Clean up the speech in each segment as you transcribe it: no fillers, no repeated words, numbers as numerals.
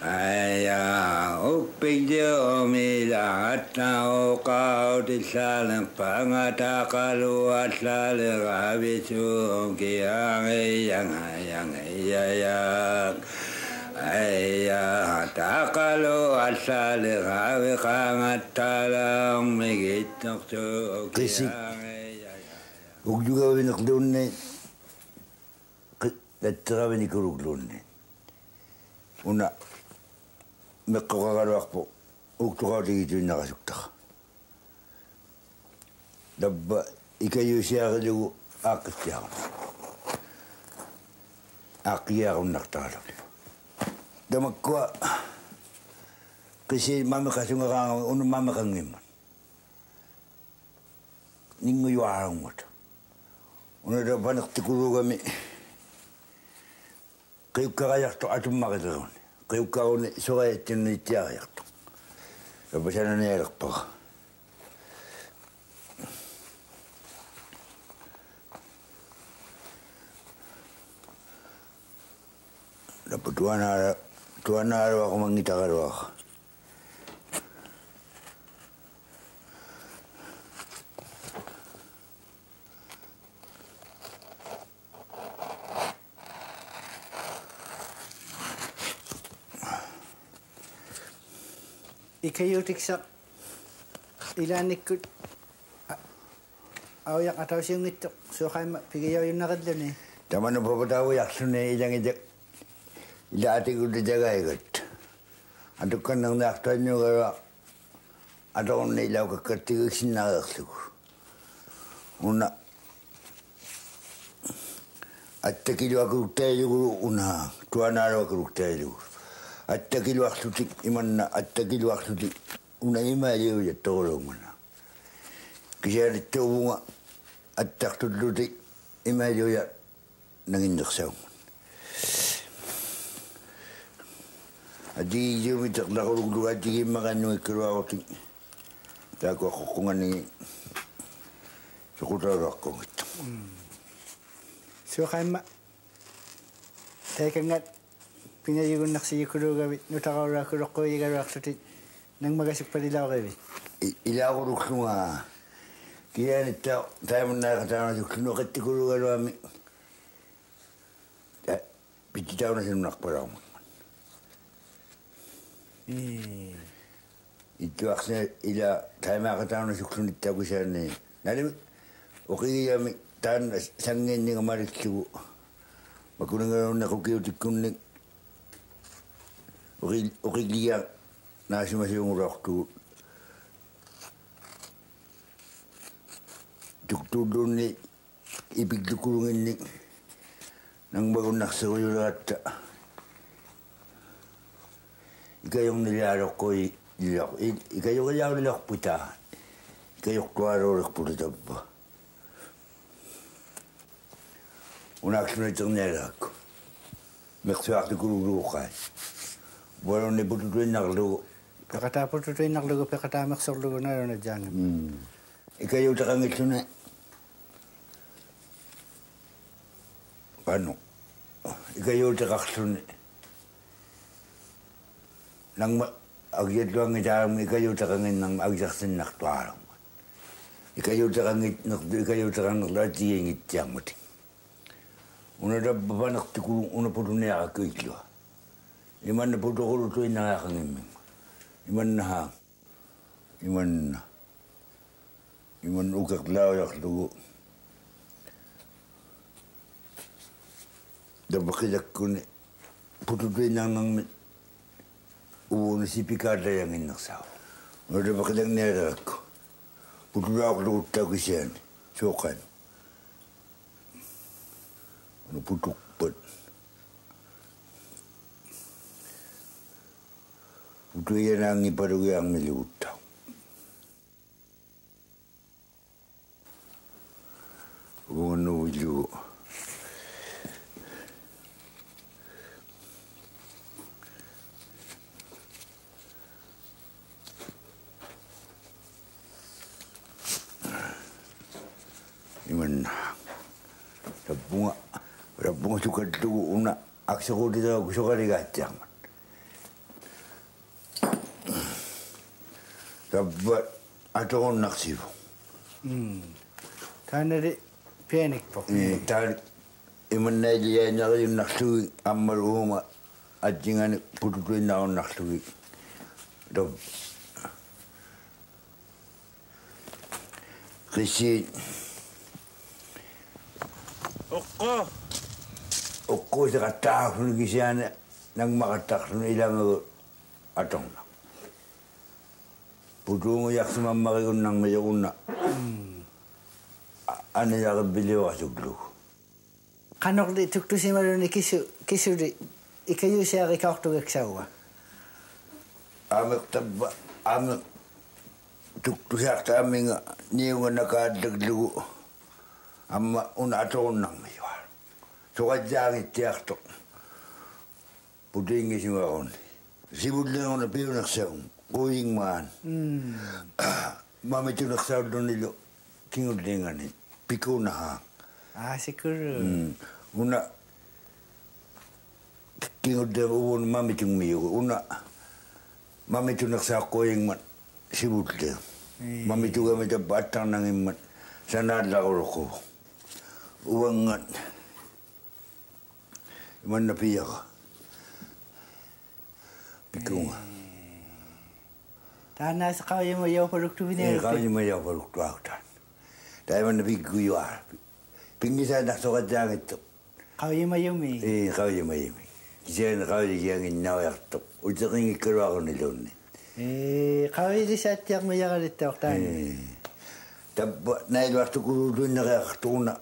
Aya upigyo milahat na Qaujisaut pangata kaluat lale rabisu kiyang yang aya takaluat lale rabi kangat talang migit nokso kiyang juga winak dunne letra winikurug dunne una meqqaqaruarpo uktuqautigitu innaqasuktaq dabba ikayusiaqilugu aaqqittiaqun aaqiyaqunnartaqalaq damakkua qisi mameqasungaqaanga unu mameqangimman ninguyuaarungut una dapaneqtikurugami qiukkaqajartu atummaqillerun qiukkauni suqaattinnittiariartu apasananialerpaqa dapa tuanaaruaqumangitaqaruaqa Ikayutiksa ilanikut awiyak ataw siyungit so kay pigayaw yung nakadlan eh. Tama na papatawa yaksune ilang ilati ko di jagaygot. Ato ka nang naktan nyo kaya ato kong nailaw kakatigag sinakakso ko. Una at takilo ako tayo ko una tuanaro ako tayo ko. Attakil waktutik imanna attakil waktutik una imayo ya tolong mana. Kisah itu bunga attaktutik imayo ya nangindaksau. Adi jumi tak lakulug dua adi makan ikruautik. Tak aku kungan ni sukutar aku itu. So kay tekangat pinayugun naksiyikulo gawit nutakaw kuroko igarak sutit nang magasik palilaw gawit. Ilaw ko nga kaya nito tayo mo nakatawa na sukulo katikulo gawami. Pititaw na sinunak paraw mo. Ito aksa ila tayo makatawa na sukulo nito ko siya ni nalim okay kami tan sangin ni ngamarik siyo magkunang na kukiyutik kuning Ukiglia nasi masih waktu tukudun ni ipigdukulungin ni nang bago naksayo lahat ikayong nilalok ko ikayong kayaw nilak puta ikayong kuwarorok puta pa unak sunitang nilak makswak di kululukay Walau ni bututuin naklugo. Pekata bututuin naklugo, pekata maksarlugo na yun na dyan. Ikayo takang ito na. Paano? Ikayo takaksun. Nang agyat ko ang itarang ikayo takangin ng agyaksin naktuarang. Ikayo takang naklatiyang itiyang mati. Una da babanak tikulong una putunaya ka ito. Iman na puto ko luto yung nakakangimim. Iman na hang. Iman ukak lao yak lugo. Dabakidak ko ni puto yung nang uwo na si Pikada yung inaksaw. O dabakidak niyarak ko. Puto lao lugo tayo siya ni. Sokan. Ano putok pat. Itu yang ibarat yang miluta. Menuju iman rabunga suka tu una aksa ko dito suka digacang Dapat atau naksibu. Karena di pianik po. Tar iman na dia nyari naksu amal rumah ajingan putuin na naksu. Dab kasi Oko sa katakon kisyan nang makatakon ilang atong na. Puto mo yak sa mamakikon ng mayakon na. Ano yung biliw ka suglo? Kanok di tukto si Maro ni kisu di ikayo siya kikakto kaksawa. Amek tukto siya sa aming niyo nga nakadaglugo. Ama una atong nang mayawar. So kadyangit tiyak to. Puto yung ising akon. Sibud lang ako na piyo naksawang. Kuing man. Mami tu naksawang doon nilo. Kingod dengan ni. Piko na hang. Siguro. Una. Kingod na uwan mami tung miyo. Una. Mami tu naksawang kuing man. Sibud lang. Mami tu kami ta batang nang iman. Sana lauro ko. Uwangan. Iman na piya ka. Piko nga. Tana sa kaya mo yaw parukto binili. Kaya mo yaw parukto ako tan. Dahil man na pigo yuwa. Pingisa na sukat dyan ito. Kaya mo yaw mi. Kaya mo yaw mi. Kasi na kaya yung inawayak ito. Ulit rin ikaro ako nilon. Kaya di sa tiyak mo yaw kalita ako tan. Nailwak ito kuro doon nakakatuna.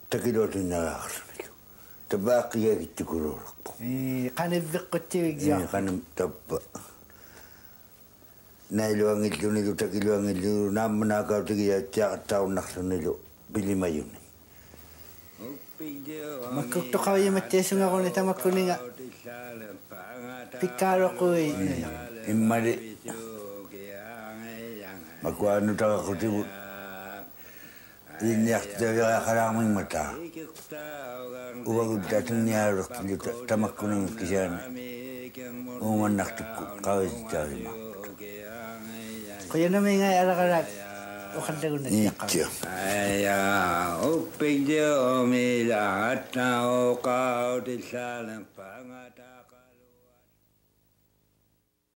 Takilot doon nakakatuna. Tabak kaya ito kuro. Kanibik ko tiwig siya. Tabak. Nailuang ilo nilo, takiluang ilo, naman nakaw tigiya, tiyak taon nakso nilo, bili mayon. Magkukto ka yung matesong ako nita makuninga. Pikaro ko eh. Imali. Magkuano taka ko tibo. Iniyak tayo karamang mata. Uwag datang niya rok tamak ko ng kisyan. Umanak kawin tayo ma. Kaya naman nga Alaralak. O kanta ko na siya ka. Ay, upig di umilahat na o Qaujisaut.